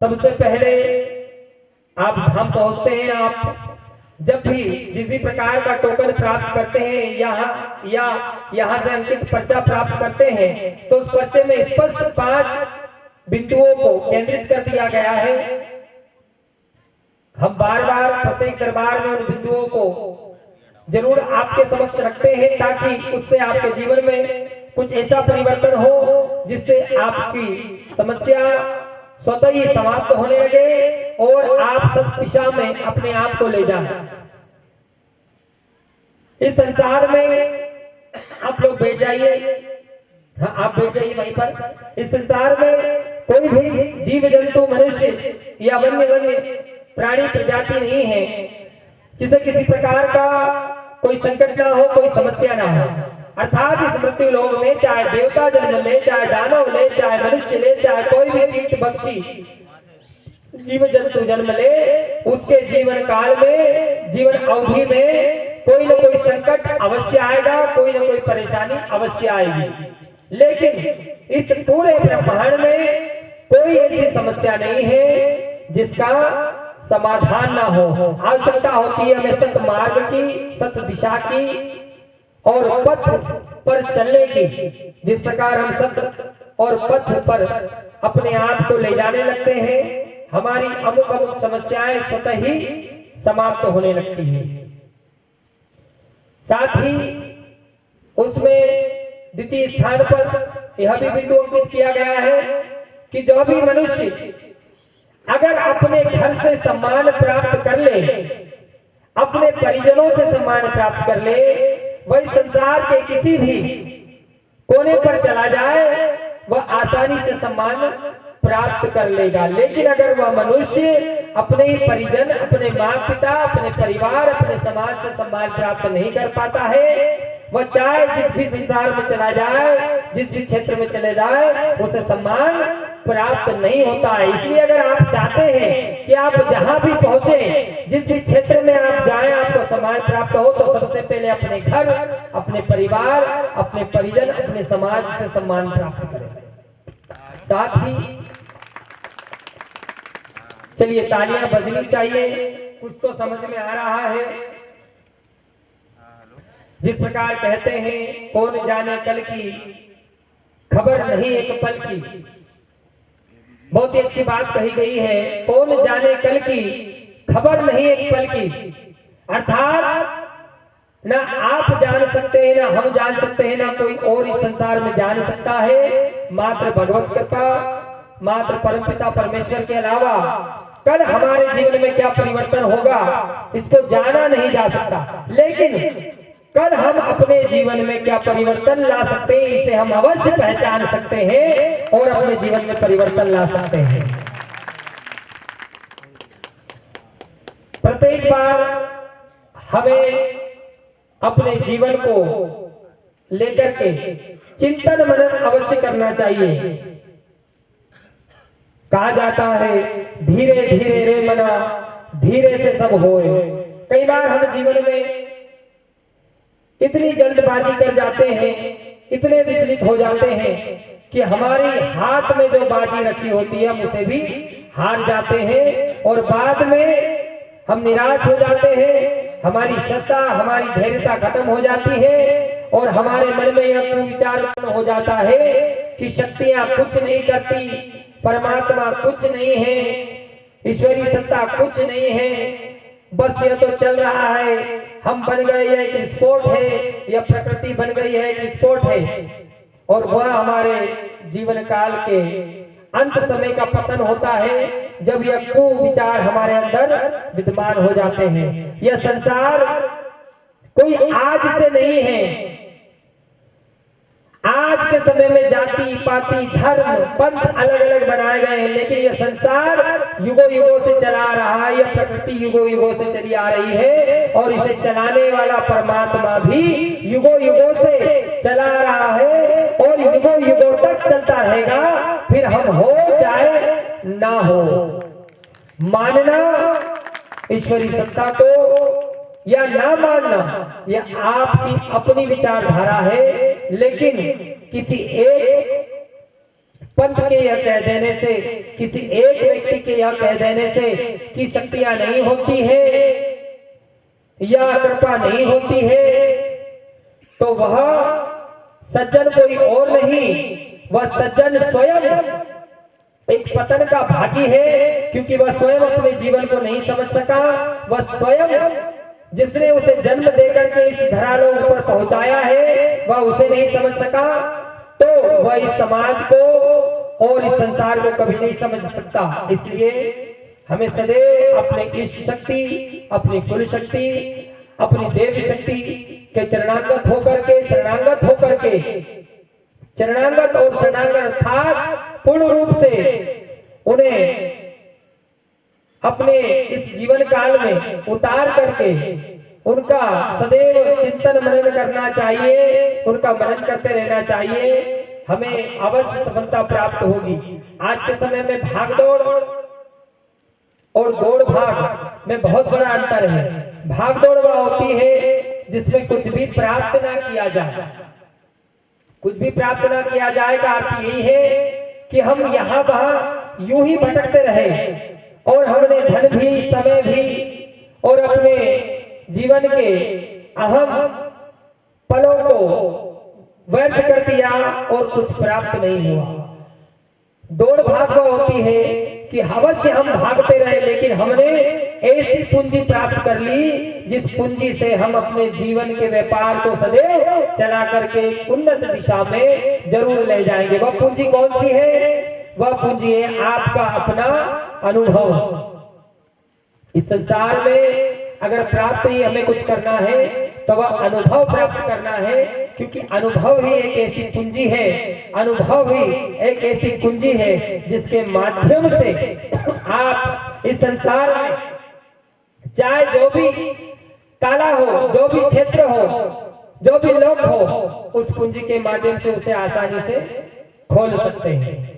सबसे पहले आप धाम पहुंचते हैं। आप जब भी जिस भी प्रकार का टोकन प्राप्त करते हैं यहाँ से अंकित पर्चा प्राप्त करते हैं, तो उस पर्चे में स्पष्ट 5 बिंदुओं को केंद्रित कर दिया गया है। हम बार बार प्रत्येक दरबार में उन बिंदुओं को जरूर आपके समक्ष रखते हैं, ताकि उससे आपके जीवन में कुछ ऐसा परिवर्तन हो जिससे आपकी समस्या स्वतः ही समाप्त होने लगे और आप सब दिशा में अपने आप को ले जाएं। इस संसार में आप लोग बैठ जाइए, हाँ आप बैठ जाइए वहीं पर। इस संसार में कोई भी जीव जंतु मनुष्य या वन्य प्राणी प्रजाति नहीं है जिसे किसी प्रकार का कोई संकट ना हो, कोई समस्या ना हो। अर्थात इस मृत्यु लोक में चाहे देवता जन्म ले, चाहे दानव ले, चाहे मनुष्य ले, चाहे कोई भी कीट पक्षी जीव जंतु जन्म ले, उसके जीवन काल में, जीवन अवधि में कोई न कोई संकट अवश्य आएगा, कोई न कोई परेशानी अवश्य आएगी। लेकिन इस पूरे ब्रह्मांड में कोई ऐसी समस्या नहीं है जिसका समाधान ना हो। आवश्यकता होती है हमें सत मार्ग की, सत दिशा की और पथ पर चलने की। जिस प्रकार हम सत और पथ पर अपने आप को ले जाने लगते हैं, हमारी अमुक समस्याएं स्वतः ही समाप्त होने लगती हैं। साथ ही उसमें द्वितीय स्थान पर यह भी बिंदु अंकित किया गया है कि जो भी मनुष्य अगर अपने घर से सम्मान प्राप्त कर ले, अपने परिजनों से सम्मान प्राप्त कर ले, वही संसार के किसी भी कोने पर चला जाए वह आसानी से सम्मान प्राप्त कर लेगा। लेकिन अगर वह मनुष्य अपने ही परिजन, अपने माता पिता, अपने परिवार, अपने समाज से सम्मान प्राप्त नहीं कर पाता है, वह चाहे जिस भी संसार में चला जाए, जिस भी क्षेत्र में चले जाए, उसे सम्मान प्राप्त नहीं होता है। इसलिए अगर आप चाहते हैं कि आप जहां भी पहुंचे, जिस भी क्षेत्र में आप जाएं, आपको सम्मान प्राप्त हो, तो सबसे पहले अपने घर, अपने परिवार, अपने परिजन, अपने समाज से सम्मान प्राप्त करें। साथ ही चलिए तालियां बजनी चाहिए, कुछ तो समझ में आ रहा है। जिस प्रकार कहते हैं कौन जाने कल की खबर नहीं एक पल की, बहुत ही अच्छी बात कही गई है। कौन जाने कल की खबर नहीं एक पल की, अर्थात ना आप जान सकते हैं, ना हम जान सकते हैं, ना कोई और इस संसार में जान सकता है। मात्र भगवत कृपा, मात्र परमपिता परमेश्वर के अलावा कल हमारे जीवन में क्या परिवर्तन होगा इसको जाना नहीं जा सकता। लेकिन कल हम अपने जीवन में क्या परिवर्तन ला सकते हैं, इसे हम अवश्य पहचान सकते हैं और अपने जीवन में परिवर्तन ला सकते हैं। प्रत्येक बार हमें अपने जीवन को लेकर के चिंतन मनन अवश्य करना चाहिए। कहा जाता है धीरे धीरे रे मना, धीरे से सब होए। कई बार हम जीवन में इतनी जल्दबाजी कर जाते हैं, इतने विचलित हो जाते हैं कि हमारी हाथ में जो बाजी रखी होती है हम उसे भी हार जाते हैं और बाद में हम निराश हो जाते हैं। हमारी श्रद्धा, हमारी धैर्यता खत्म हो जाती है और हमारे मन में यह कुविचार उत्पन्न हो जाता है कि शक्तियां कुछ नहीं करती, परमात्मा कुछ नहीं है, ईश्वरी सत्ता कुछ नहीं है, बस यह तो चल रहा है, हम बन गए यह एक स्पोर्ट है, यह प्रकृति बन गई है एक स्पोर्ट है। और वह हमारे जीवन काल के अंत समय का पतन होता है जब यह कुविचार हमारे अंदर विद्यमान हो जाते हैं। यह संसार कोई आज से नहीं है। आज के समय में जाति पाति धर्म पंथ अलग अलग बनाए गए हैं, लेकिन यह संसार युगों युगों से चला आ रहा है। यह प्रकृति युगों युगों से चली आ रही है और इसे चलाने वाला परमात्मा भी युगों युगों से चला आ रहा है और युगों युगों तक चलता रहेगा। फिर हम हो चाहे ना हो, मानना ईश्वरी सत्ता को या ना मानना यह आपकी अपनी विचारधारा है। लेकिन किसी एक पंथ के यह कह देने से, किसी एक व्यक्ति के यह कह देने से कि शक्तियां नहीं होती है या कृपा नहीं होती है, तो वह सज्जन कोई और नहीं, वह सज्जन स्वयं एक पतन का भागी है, क्योंकि वह स्वयं अपने जीवन को नहीं समझ सका। वह स्वयं जिसने उसे जन्म देकर के इस धरालोक पर पहुंचाया है, वह उसे नहीं समझ सका, तो वह इस समाज को और इस संसार को कभी नहीं समझ सकता। इसलिए हमें सदैव अपने इष्ट शक्ति, अपनी कुल शक्ति, अपनी देव शक्ति के शरणागत होकर और शरणागत अर्थात पूर्ण रूप से उन्हें अपने इस जीवन काल में उतार करके उनका सदैव चिंतन मनन करना चाहिए, उनका मनन करते रहना चाहिए। हमें अवश्य सफलता प्राप्त होगी। आज के समय में भागदौड़ और दौड़ भाग में बहुत बड़ा अंतर है। भागदौड़ वह होती है जिसमें कुछ भी प्राप्त ना किया जाए। कुछ भी प्राप्त ना किया जाए का अर्थ यही है कि हम यहाँ वहां यूं ही भटकते रहे और हमने धन भी, समय भी और अपने जीवन के अहम पलों को व्यर्थ कर दिया और कुछ प्राप्त नहीं हुआ। दौड़ भाग वह होती है कि अवश्य हम भागते रहे, लेकिन हमने ऐसी पूंजी प्राप्त कर ली जिस पूंजी से हम अपने जीवन के व्यापार को सदैव चला करके उन्नत दिशा में जरूर ले जाएंगे। वह पूंजी कौन सी है? वह पूंजी है आपका अपना अनुभव। इस संसार में अगर प्राप्त ही हमें कुछ करना है तो वह अनुभव प्राप्त करना है, क्योंकि अनुभव ही एक ऐसी पूंजी है, अनुभव ही एक ऐसी कुंजी है जिसके माध्यम से आप इस संसार में चाहे जो भी काला हो, जो भी क्षेत्र हो, जो भी लोग हो, उस कुंजी के माध्यम से उसे आसानी से खोल सकते हैं।